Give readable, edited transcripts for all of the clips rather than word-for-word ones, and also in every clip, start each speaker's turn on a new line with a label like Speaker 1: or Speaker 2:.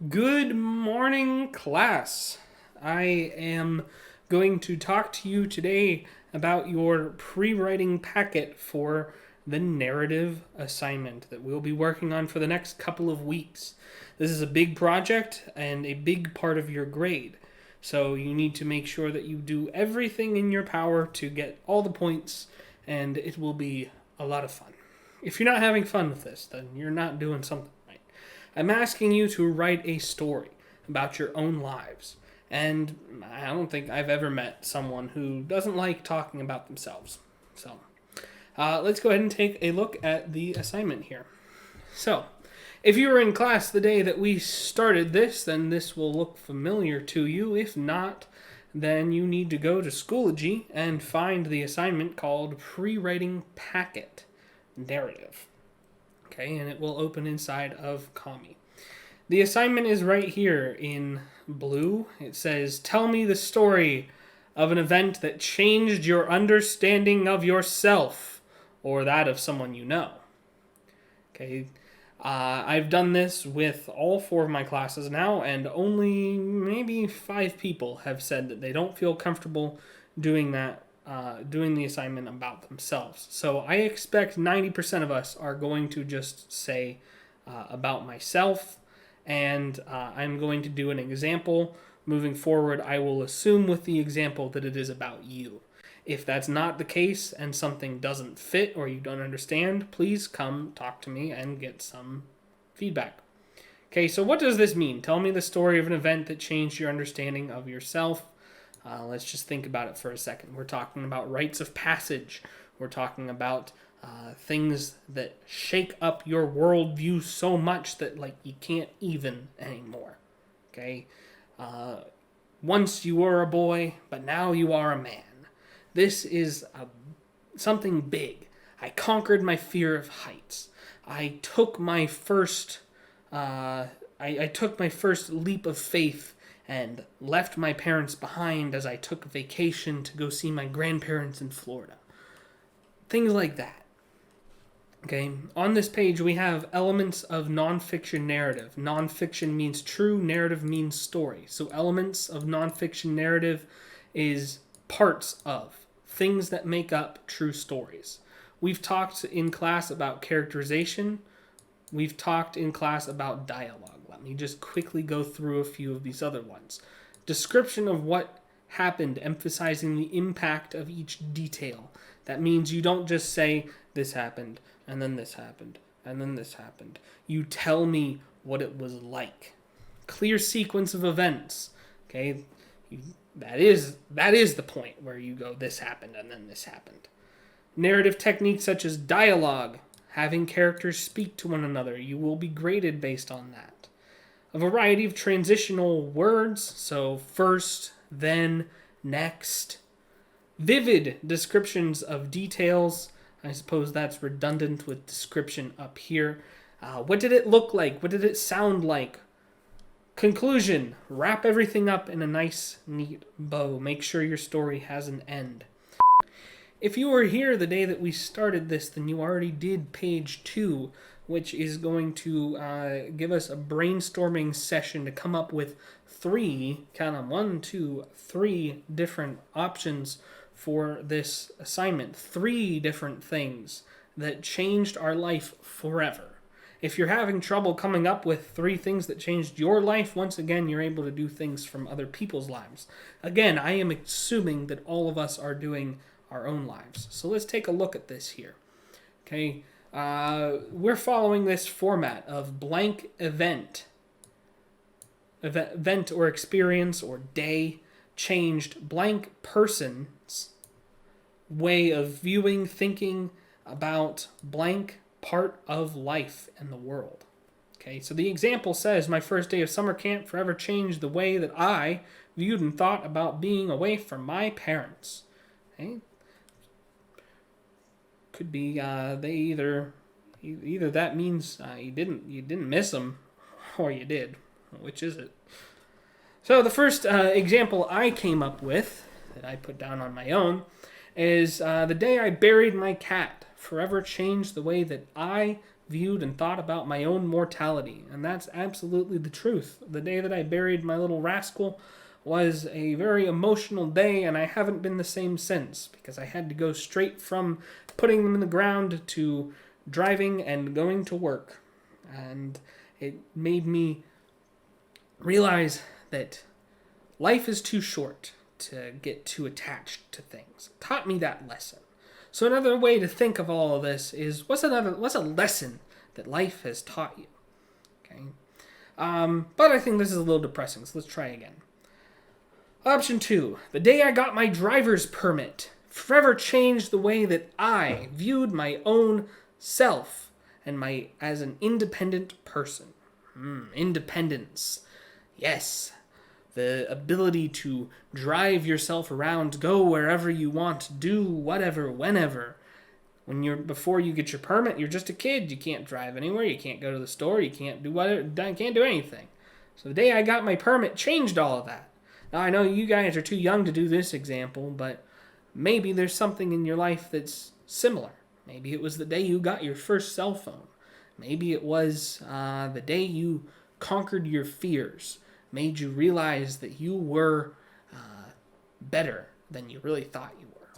Speaker 1: Good morning, class. I am going to talk to you today about your pre-writing packet for the narrative assignment that we'll be working on for the next couple of weeks. This is a big project and a big part of your grade. So you need to make sure that you do everything in your power to get all the points, and it will be a lot of fun. If you're not having fun with this, then you're not doing something right. I'm asking you to write a story about your own lives. And I don't think I've ever met someone who doesn't like talking about themselves. So let's go ahead and take a look at the assignment here. So, if you were in class the day that we started this, then this will look familiar to you. If not, then you need to go to Schoology and find the assignment called Prewriting Packet Narrative. Okay, and it will open inside of Kami. The assignment is right here in blue. It says, tell me the story of an event that changed your understanding of yourself or that of someone you know. Okay, I've done this with all 4 of my classes now, and only maybe 5 people have said that they don't feel comfortable doing that, doing the assignment about themselves. So I expect 90% of us are going to just say about myself, and I'm going to do an example. Moving forward, I will assume with the example that it is about you. If that's not the case and something doesn't fit or you don't understand, please come talk to me and get some feedback. Okay, so what does this mean? Tell me the story of an event that changed your understanding of yourself. Let's just think about it for a second. We're talking about rites of passage. We're talking about things that shake up your worldview so much that you can't even anymore. Okay, once you were a boy, but now you are a man. This is something big. I conquered my fear of heights. I took my first I took my first leap of faith and left my parents behind as I took a vacation to go see my grandparents in Florida. Things like that. Okay, on this page we have elements of nonfiction narrative. Nonfiction means true, narrative means story. So elements of nonfiction narrative is parts of, things that make up true stories. We've talked in class about characterization. We've talked in class about dialogue. Let me just quickly go through a few of these other ones. Description of what happened, emphasizing the impact of each detail. That means you don't just say, this happened, and then this happened, and then this happened. You tell me what it was like. Clear sequence of events. Okay, that is the point where you go, this happened, and then this happened. Narrative techniques such as dialogue, having characters speak to one another. You will be graded based on that. A variety of transitional words, so first, then, next. Vivid descriptions of details. I suppose that's redundant with description up here. What did it look like? What did it sound like? Conclusion. Wrap everything up in a nice, neat bow. Make sure your story has an end. If you were here the day that we started this, then you already did page 2, which is going to give us a brainstorming session to come up with 3, count on 1, 2, 3 different options for this assignment. 3 different things that changed our life forever. If you're having trouble coming up with 3 things that changed your life, once again, you're able to do things from other people's lives. Again, I am assuming that all of us are doing our own lives. So let's take a look at this here. Okay, we're following this format of blank event or experience or day changed blank person's way of viewing, thinking about blank part of life and the world. Okay, so the example says, my first day of summer camp forever changed the way that I viewed and thought about being away from my parents. Okay, could be they either that means you didn't miss them, or you did. Which is it? So the first example I came up with that I put down on my own is the day I buried my cat forever changed the way that I viewed and thought about my own mortality. And that's absolutely the truth. The day that I buried my little rascal was a very emotional day, and I haven't been the same since, because I had to go straight from putting them in the ground to driving and going to work. And it made me realize that life is too short to get too attached to things. It taught me that lesson. So another way to think of all of this is, what's a lesson that life has taught you? Okay. But I think this is a little depressing, so let's try again. Option 2. The day I got my driver's permit forever changed the way that I viewed my own self and as an independent person. Independence. Yes. The ability to drive yourself around, go wherever you want, do whatever, whenever. Before you get your permit, you're just a kid. You can't drive anywhere. You can't go to the store. You can't do can't do anything. So the day I got my permit changed all of that. Now I know you guys are too young to do this example, but maybe there's something in your life that's similar. Maybe it was the day you got your first cell phone. Maybe it was the day you conquered your fears, made you realize that you were better than you really thought you were.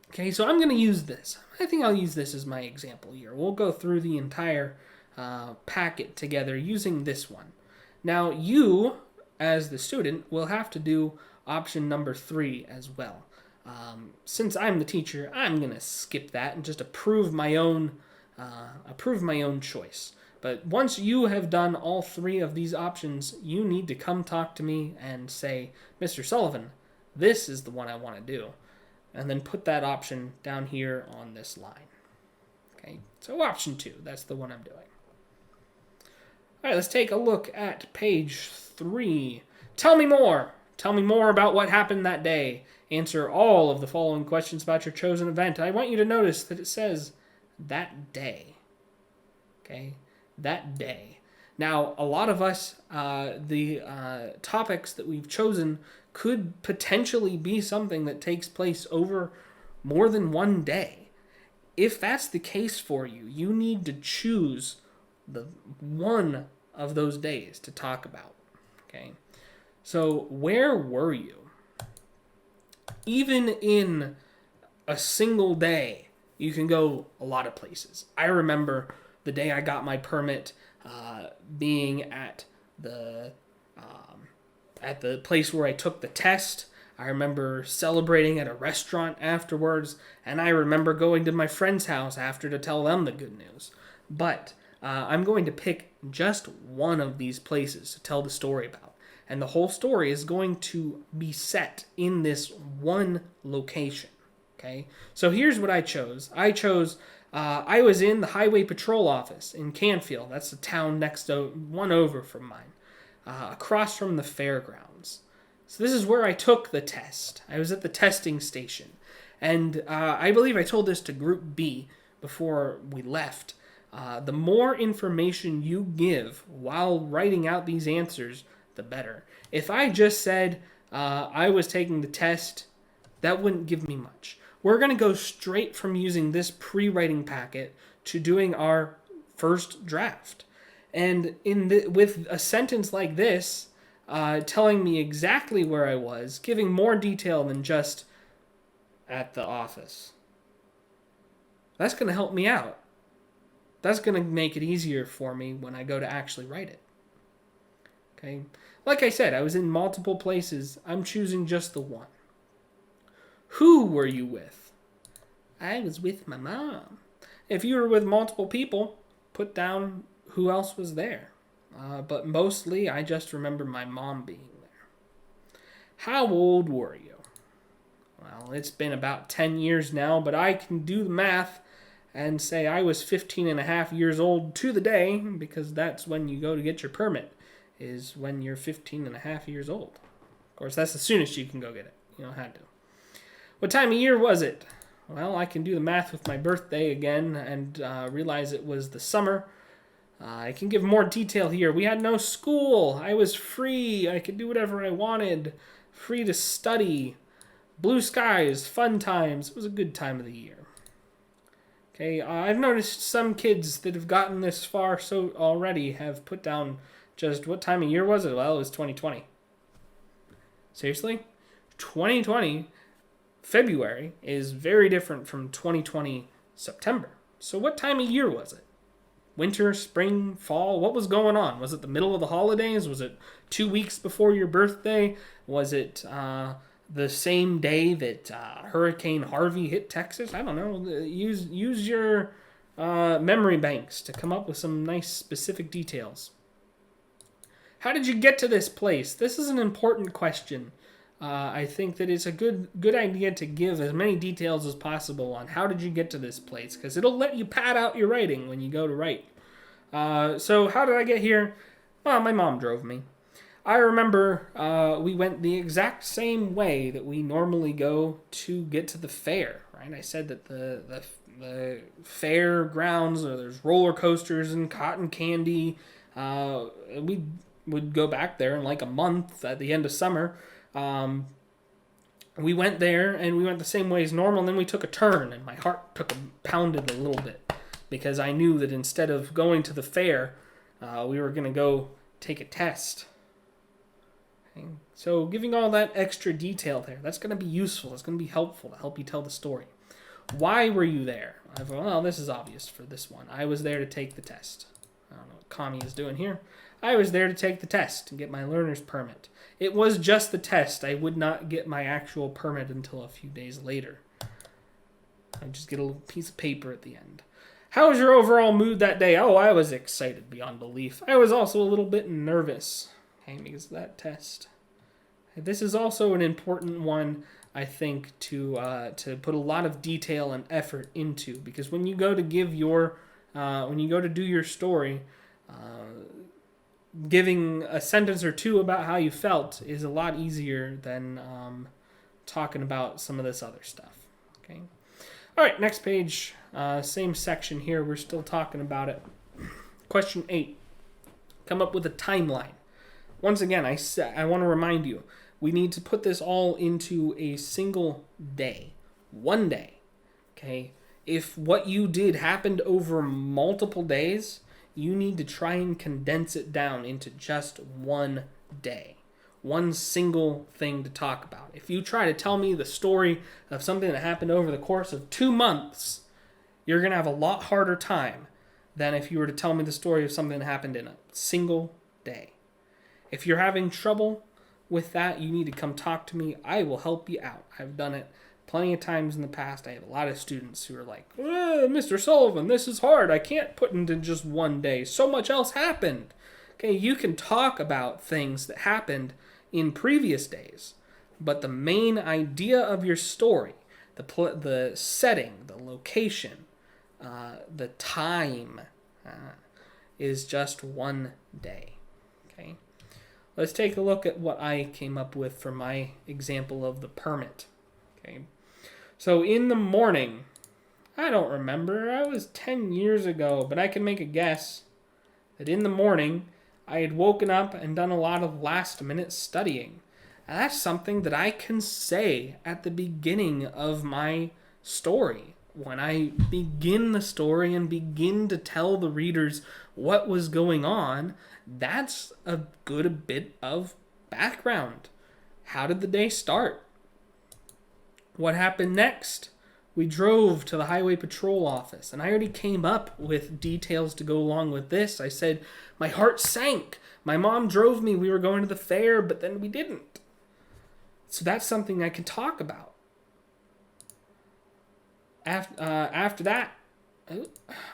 Speaker 1: Okay, so I'm going to use this. I think I'll use this as my example here. We'll go through the entire packet together using this one. Now, you, as the student, will have to do option number 3 as well. Since I'm the teacher, I'm going to skip that and just approve my own choice. But once you have done all 3 of these options, you need to come talk to me and say, Mr. Sullivan, this is the one I want to do. And then put that option down here on this line. Okay, so option 2, that's the one I'm doing. All right, let's take a look at page 3. Tell me more. Tell me more about what happened that day. Answer all of the following questions about your chosen event. I want you to notice that it says that day. Okay, that day. Now, a lot of us, the topics that we've chosen could potentially be something that takes place over more than one day. If that's the case for you, you need to choose the one of those days to talk about. Okay, so where were you? Even in a single day, you can go a lot of places. I remember the day I got my permit, being at the place where I took the test. I remember celebrating at a restaurant afterwards, and I remember going to my friend's house after to tell them the good news. But I'm going to pick just one of these places to tell the story about. And the whole story is going to be set in this one location. Okay? So here's what I chose. I was in the Highway Patrol office in Canfield. That's the town one over from mine. Across from the fairgrounds. So this is where I took the test. I was at the testing station. And I believe I told this to Group B before we left. The more information you give while writing out these answers, the better. If I just said I was taking the test, that wouldn't give me much. We're going to go straight from using this pre-writing packet to doing our first draft. And with a sentence like this, telling me exactly where I was, giving more detail than just at the office, that's going to help me out. That's going to make it easier for me when I go to actually write it. Okay? Like I said, I was in multiple places. I'm choosing just the one. Who were you with? I was with my mom. If you were with multiple people, put down who else was there. But mostly, I just remember my mom being there. How old were you? Well, it's been about 10 years now, but I can do the math and say I was 15 and a half years old to the day, because that's when you go to get your permit, is when you're 15 and a half years old. Of course, that's the soonest you can go get it. You don't have to. What time of year was it? Well, I can do the math with my birthday again and realize it was the summer. I can give more detail here. We had no school. I was free. I could do whatever I wanted. Free to study. Blue skies, fun times. It was a good time of the year. Okay, I've noticed some kids that have gotten this far so already have put down just what time of year was it? Well, it was 2020. Seriously? 2020 February is very different from 2020 September. So what time of year was it? Winter, spring, fall? What was going on? Was it the middle of the holidays? Was it 2 weeks before your birthday? Was it the same day that Hurricane Harvey hit Texas? I don't know. Use your memory banks to come up with some nice specific details. How did you get to this place? This is an important question. I think that it's a good idea to give as many details as possible on how did you get to this place, because it'll let you pad out your writing when you go to write. So how did I get here? Well, my mom drove me. I remember we went the exact same way that we normally go to get to the fair, right? I said that the fair grounds, there's roller coasters and cotton candy. We would go back there in like a month at the end of summer. We went there and we went the same way as normal, and then we took a turn and my heart pounded a little bit because I knew that instead of going to the fair, we were going to go take a test. Okay. So giving all that extra detail there, that's going to be useful. It's going to be helpful to help you tell the story. Why were you there? Well, this is obvious for this one. I was there to take the test. I don't know what Kami is doing here. I was there to take the test and get my learner's permit. It was just the test. I would not get my actual permit until a few days later. I just get a little piece of paper at the end. How was your overall mood that day? Oh, I was excited beyond belief. I was also a little bit nervous, okay, because of that test. This is also an important one, I think, to put a lot of detail and effort into, because when you go to do your story, giving a sentence or two about how you felt is a lot easier than talking about some of this other stuff. Okay. All right, next page, same section here. We're still talking about it. Question 8. Come up with a timeline. Once again, I want to remind you, we need to put this all into a single day. One day. Okay? If what you did happened over multiple days, you need to try and condense it down into just one day. One single thing to talk about. If you try to tell me the story of something that happened over the course of 2 months, you're going to have a lot harder time than if you were to tell me the story of something that happened in a single day. If you're having trouble with that, you need to come talk to me. I will help you out. I've done it plenty of times in the past. I have a lot of students who are like, Mr. Sullivan, this is hard. I can't put into just one day. So much else happened. Okay, you can talk about things that happened in previous days, but the main idea of your story, the setting, the location, the time, is just one day. Okay, let's take a look at what I came up with for my example of the permit. Okay, so in the morning, I don't remember, I was 10 years ago, but I can make a guess that in the morning I had woken up and done a lot of last-minute studying. And that's something that I can say at the beginning of my story. When I begin the story and begin to tell the readers what was going on, that's a good bit of background. How did the day start? What happened next? We drove to the highway patrol office, and I already came up with details to go along with this. I said, my heart sank. My mom drove me. We were going to the fair, but then we didn't. So that's something I can talk about. After that, I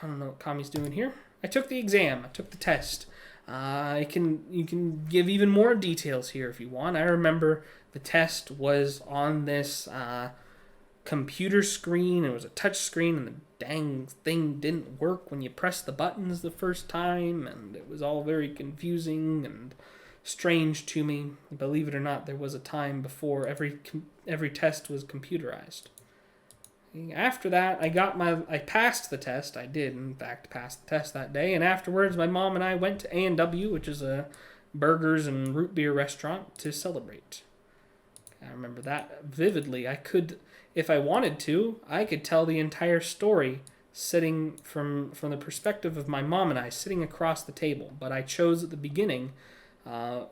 Speaker 1: don't know what Kami's doing here. I took the exam. I took the test. You can give even more details here if you want. I remember the test was on this computer screen. It was a touch screen, and the dang thing didn't work when you pressed the buttons the first time, and it was all very confusing and strange to me. Believe it or not, there was a time before every test was computerized. After that, I passed the test. I did, in fact, pass the test that day. And afterwards, my mom and I went to A&W, which is a burgers and root beer restaurant, to celebrate. I remember that vividly. If I wanted to, I could tell the entire story sitting from the perspective of my mom and I sitting across the table. But I chose at the beginning,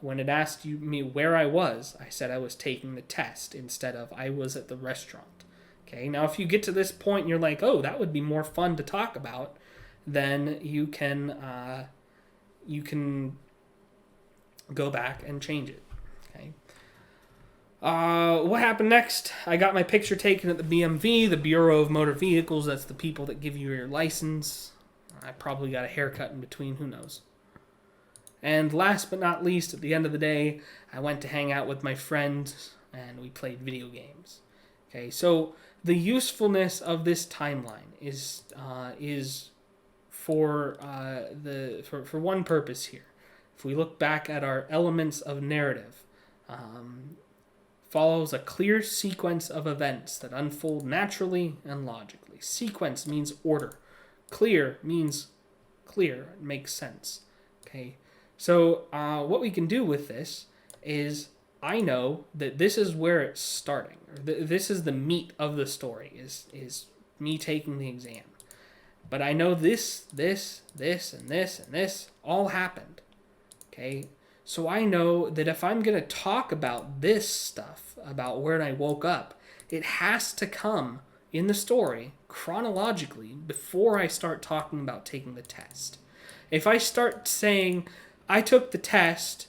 Speaker 1: when it asked me where I was, I said I was taking the test instead of I was at the restaurant. Okay, now if you get to this point and you're like, oh, that would be more fun to talk about, then you can go back and change it. Okay. What happened next? I got my picture taken at the BMV, the Bureau of Motor Vehicles. That's the people that give you your license. I probably got a haircut in between, who knows. And last but not least, at the end of the day, I went to hang out with my friends and we played video games. Okay, so the usefulness of this timeline is for one purpose here. If we look back at our elements of narrative, follows a clear sequence of events that unfold naturally and logically. Sequence means order. Clear means clear. It makes sense. Okay. So what we can do with this is I know that this is where it's starting. This is the meat of the story, is me taking the exam. But I know this, and this all happened. Okay? So I know that if I'm going to talk about this stuff, about where I woke up, it has to come in the story chronologically before I start talking about taking the test. If I start saying, I took the test,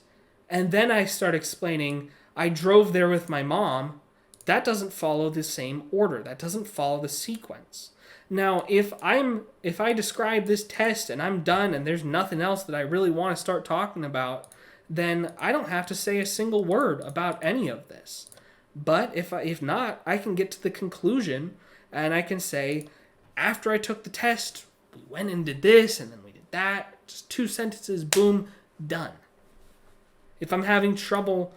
Speaker 1: and then I start explaining, I drove there with my mom, that doesn't follow the same order. That doesn't follow the sequence. Now, if I describe this test and I'm done and there's nothing else that I really want to start talking about, then I don't have to say a single word about any of this. But if not, I can get to the conclusion and I can say, after I took the test, we went and did this and then we did that. Just 2 sentences, boom, done. If I'm having trouble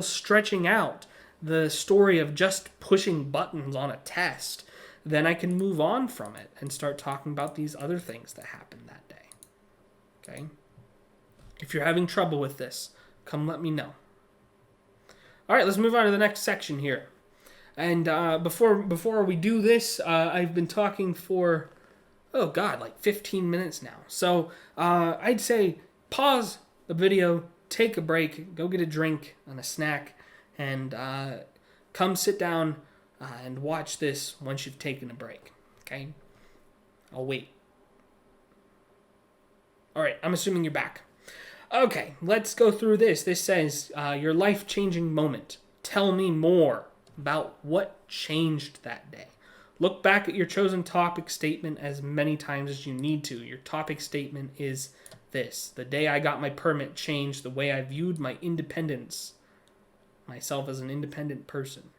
Speaker 1: stretching out the story of just pushing buttons on a test, then I can move on from it and start talking about these other things that happened that day. Okay? If you're having trouble with this, come let me know. All right, let's move on to the next section here. And before we do this, I've been talking for, like 15 minutes now. So I'd say pause the video, take a break, go get a drink and a snack, and come sit down and watch this once you've taken a break. Okay? I'll wait. All right, I'm assuming you're back. Okay, let's go through this. This says, your life-changing moment. Tell me more about what changed that day. Look back at your chosen topic statement as many times as you need to. Your topic statement is this: the day I got my permit changed the way I viewed my independence, myself as an independent person.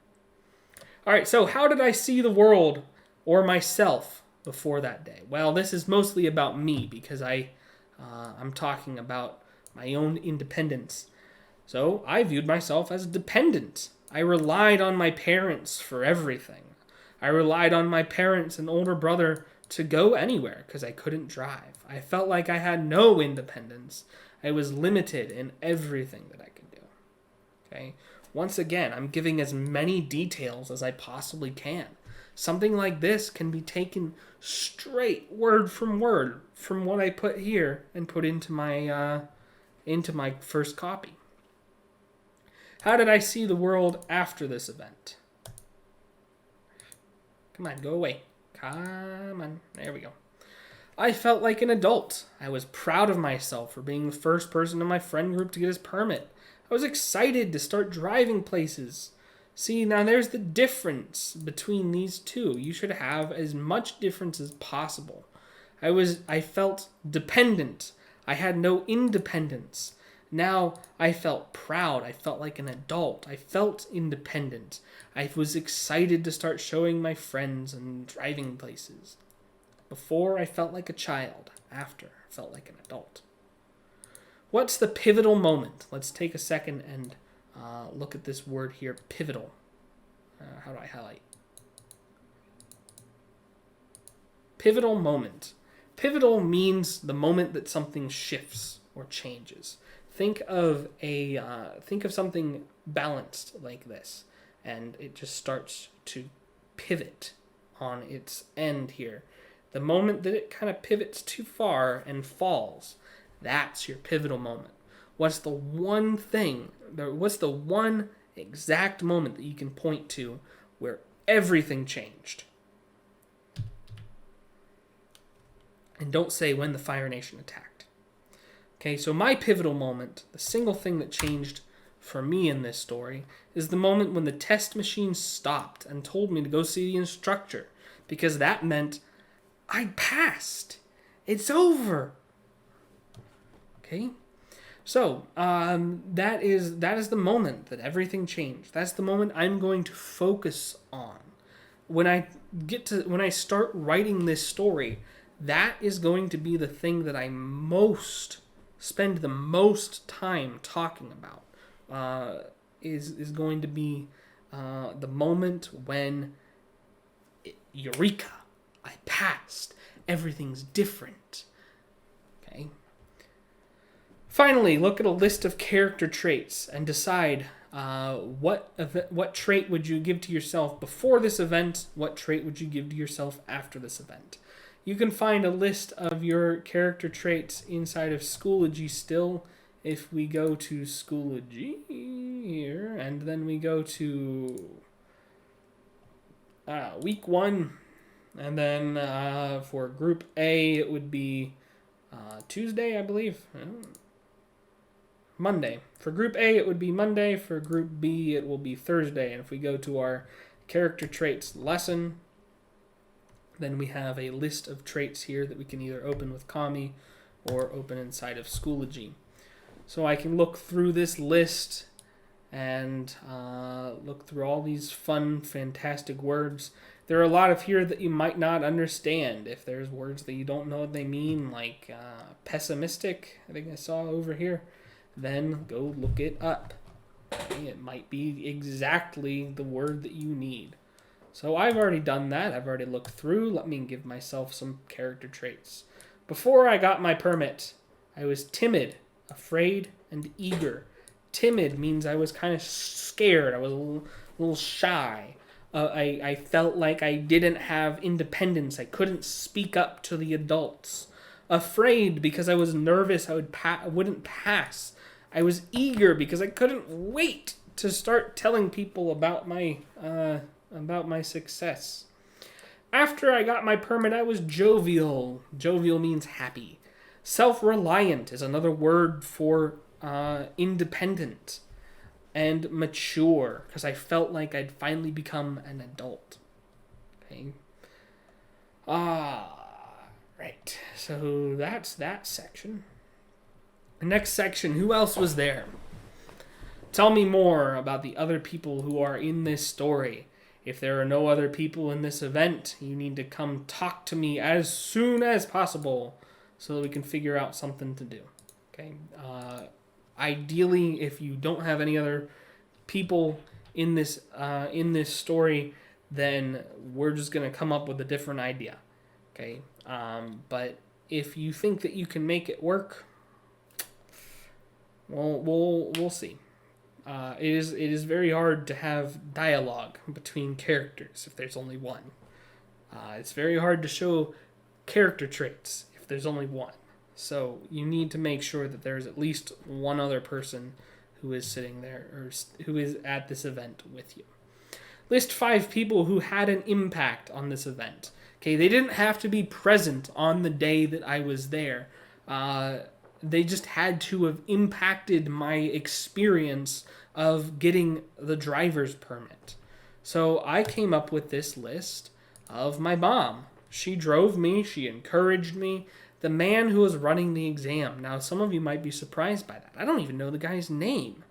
Speaker 1: All right, so how did I see the world or myself before that day? Well, this is mostly about me because I'm talking about my own independence. So I viewed myself as dependent. I relied on my parents for everything. I relied on my parents and older brother to go anywhere because I couldn't drive. I felt like I had no independence. I was limited in everything that I could do. Okay? Once again, I'm giving as many details as I possibly can. Something like this can be taken straight word from what I put here and put into my first copy. How did I see the world after this event? Come on, go away. Come on. There we go. I felt like an adult. I was proud of myself for being the first person in my friend group to get his permit. I was excited to start driving places. See, now there's the difference between these two. You should have as much difference as possible. I felt dependent. I had no independence. Now I felt proud. I felt like an adult. I felt independent. I was excited to start showing my friends and driving places. Before, I felt like a child. After, I felt like an adult. What's the pivotal moment? Let's take a second and look at this word here, pivotal. How do I highlight? Pivotal moment. Pivotal means the moment that something shifts or changes. Think of something balanced like this, and it just starts to pivot. on its end here. The moment that it kind of pivots too far and falls, that's your pivotal moment. What's the one exact moment that you can point to where everything changed? And don't say when the Fire Nation attacked. Okay, so my pivotal moment, the single thing that changed for me in this story, is the moment when the test machine stopped and told me to go see the instructor, because that meant I passed. It's over. Okay? So, that is the moment that everything changed. That's the moment I'm going to focus on. When I start writing this story, that is going to be the thing that I spend the most time talking about. Is going to be the moment when Eureka! I passed. Everything's different. Okay. Finally, look at a list of character traits and decide what trait would you give to yourself before this event, what trait would you give to yourself after this event. You can find a list of your character traits inside of Schoology still. If we go to Schoology here, and then we go to week 1, and then for group A, it would be Tuesday, I believe. Monday. For group A, it would be Monday. For group B, it will be Thursday. And if we go to our character traits lesson, then we have a list of traits here that we can either open with Kami or open inside of Schoology. So I can look through this list and look through all these fun, fantastic words. There are a lot of here that you might not understand. If there's words that you don't know what they mean, like pessimistic, I think I saw over here, then go look it up. Okay, it might be exactly the word that you need. So I've already done that. I've already looked through. Let me give myself some character traits. Before I got my permit, I was timid, afraid, and eager. Timid means I was kind of scared. I was a little shy. I felt like I didn't have independence. I couldn't speak up to the adults. Afraid because I was nervous I wouldn't pass. I was eager because I couldn't wait to start telling people about my success. After I got my permit, I was jovial. Jovial means happy. Self-reliant is another word for independent. And mature, because I felt like I'd finally become an adult. Okay. Right. So that's that section. The next section, who else was there? Tell me more about the other people who are in this story. If there are no other people in this event, you need to come talk to me as soon as possible so that we can figure out something to do. Okay. Ideally, if you don't have any other people in this story, then we're just gonna come up with a different idea. Okay. But if you think that you can make it work, well, we'll see. It is very hard to have dialogue between characters if there's only one. It's very hard to show character traits if there's only one. So you need to make sure that there's at least one other person who is sitting there or who is at this event with you. List 5 people who had an impact on this event. Okay, they didn't have to be present on the day that I was there. They just had to have impacted my experience of getting the driver's permit. So I came up with this list of my mom. She drove me. She encouraged me. The man who was running the exam. Now, some of you might be surprised by that. I don't even know the guy's name.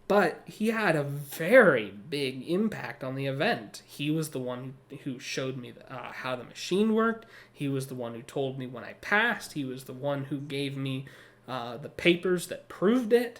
Speaker 1: But he had a very big impact on the event. He was the one who showed me how the machine worked. He was the one who told me when I passed. He was the one who gave me the papers that proved it.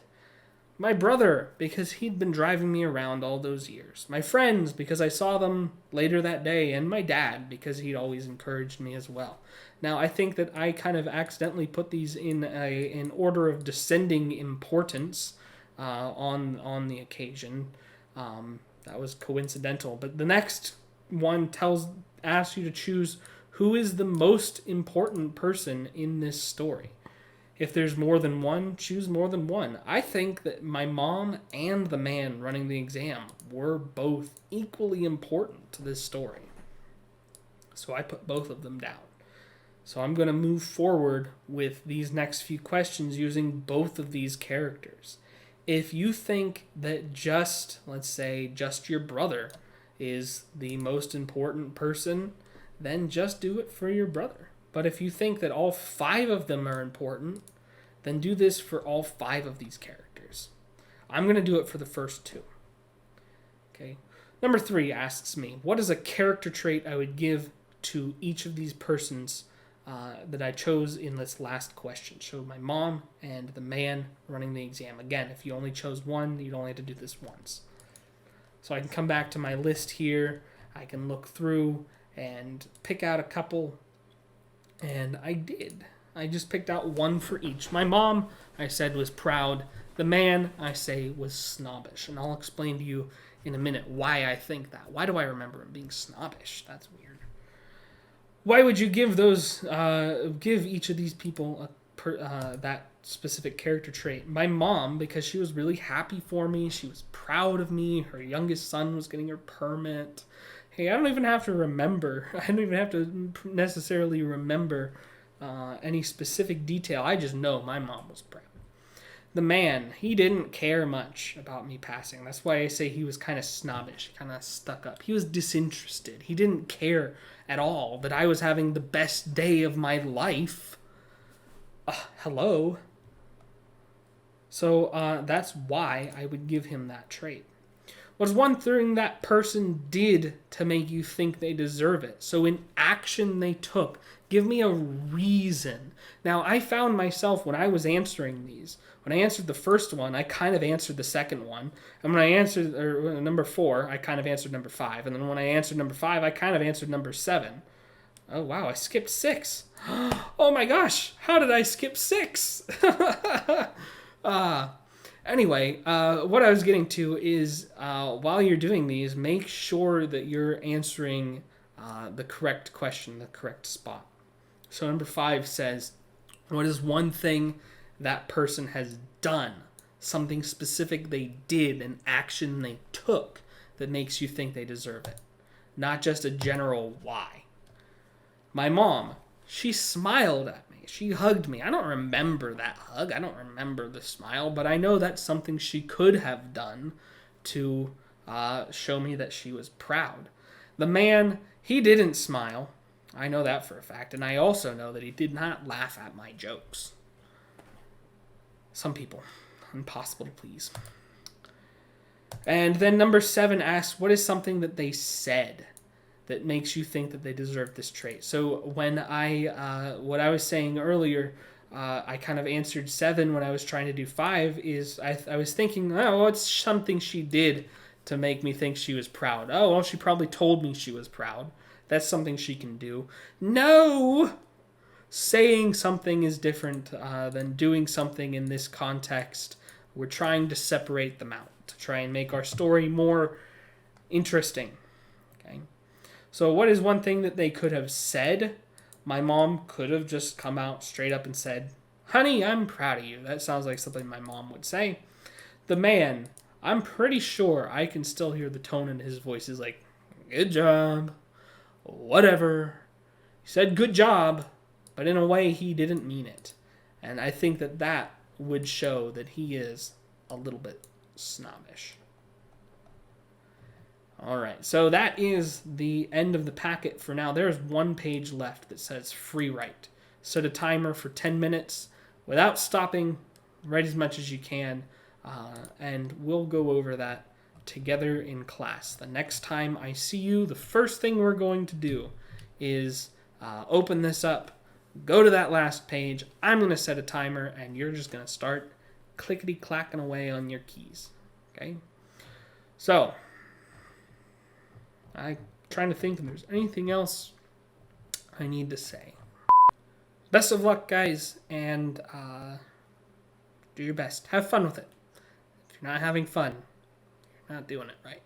Speaker 1: My brother, because he'd been driving me around all those years. My friends, because I saw them later that day. And my dad, because he'd always encouraged me as well. Now, I think that I kind of accidentally put these in order of descending importance on the occasion. That was coincidental. But the next one asks you to choose who is the most important person in this story. If there's more than one, choose more than one. I think that my mom and the man running the exam were both equally important to this story. So I put both of them down. So I'm going to move forward with these next few questions using both of these characters. If you think that let's say, just your brother is the most important person, then just do it for your brother. But if you think that all 5 of them are important, then do this for all 5 of these characters. I'm going to do it for the first 2. Okay. Number 3 asks me, what is a character trait I would give to each of these persons that I chose in this last question? So my mom and the man running the exam. Again, if you only chose one, you'd only have to do this once. So I can come back to my list here. I can look through and pick out a couple. And I did. I just picked out one for each. My mom, I said, was proud. The man, I say, was snobbish. And I'll explain to you in a minute why I think that. Why do I remember him being snobbish? That's weird. Why would you give each of these people that specific character trait? My mom, because she was really happy for me. She was proud of me. Her youngest son was getting her permit. Hey, I don't even have to remember. I don't even have to necessarily remember any specific detail. I just know my mom was proud. The man, he didn't care much about me passing. That's why I say he was kind of snobbish, kind of stuck up. He was disinterested. He didn't care at all that I was having the best day of my life. Hello. So that's why I would give him that trait. What's one thing that person did to make you think they deserve it? So in action they took. Give me a reason. Now, I found myself when I was answering these, when I answered the first one, I kind of answered the second one. And when I answered number 4, I kind of answered number 5. And then when I answered number 5, I kind of answered number 7. Oh, wow, I skipped 6. Oh my gosh, how did I skip 6? Anyway, what I was getting to is while you're doing these, make sure that you're answering the correct question, the correct spot. So number 5 says, what is one thing that person has done? Something specific they did, an action they took that makes you think they deserve it. Not just a general why. My mom, she smiled at me. She hugged me. I don't remember that hug. I don't remember the smile, but I know that's something she could have done to show me that she was proud. The man, he didn't smile. I know that for a fact, and I also know that he did not laugh at my jokes. Some people, impossible to please. And then number 7 asks, what is something that they said that makes you think that they deserve this trait? So when what I was saying earlier, I kind of answered 7 when I was trying to do 5, is I was thinking, oh, what's something she did to make me think she was proud? Oh, well, she probably told me she was proud. That's something she can do. No! Saying something is different than doing something in this context. We're trying to separate them out to try and make our story more interesting. Okay. So what is one thing that they could have said? My mom could have just come out straight up and said, honey, I'm proud of you. That sounds like something my mom would say. The man, I'm pretty sure I can still hear the tone in his voice. He's like, good job. Whatever. He said good job, but in a way he didn't mean it. And I think that would show that he is a little bit snobbish. All right, so that is the end of the packet for now. There's one page left that says free write. Set a timer for 10 minutes without stopping. Write as much as you can, and we'll go over that together in class. The next time I see you, the first thing we're going to do is open this up, go to that last page. I'm going to set a timer, and you're just going to start clickety-clacking away on your keys. Okay? So, I'm trying to think if there's anything else I need to say. Best of luck, guys, and do your best. Have fun with it. If you're not having fun, you're not doing it right.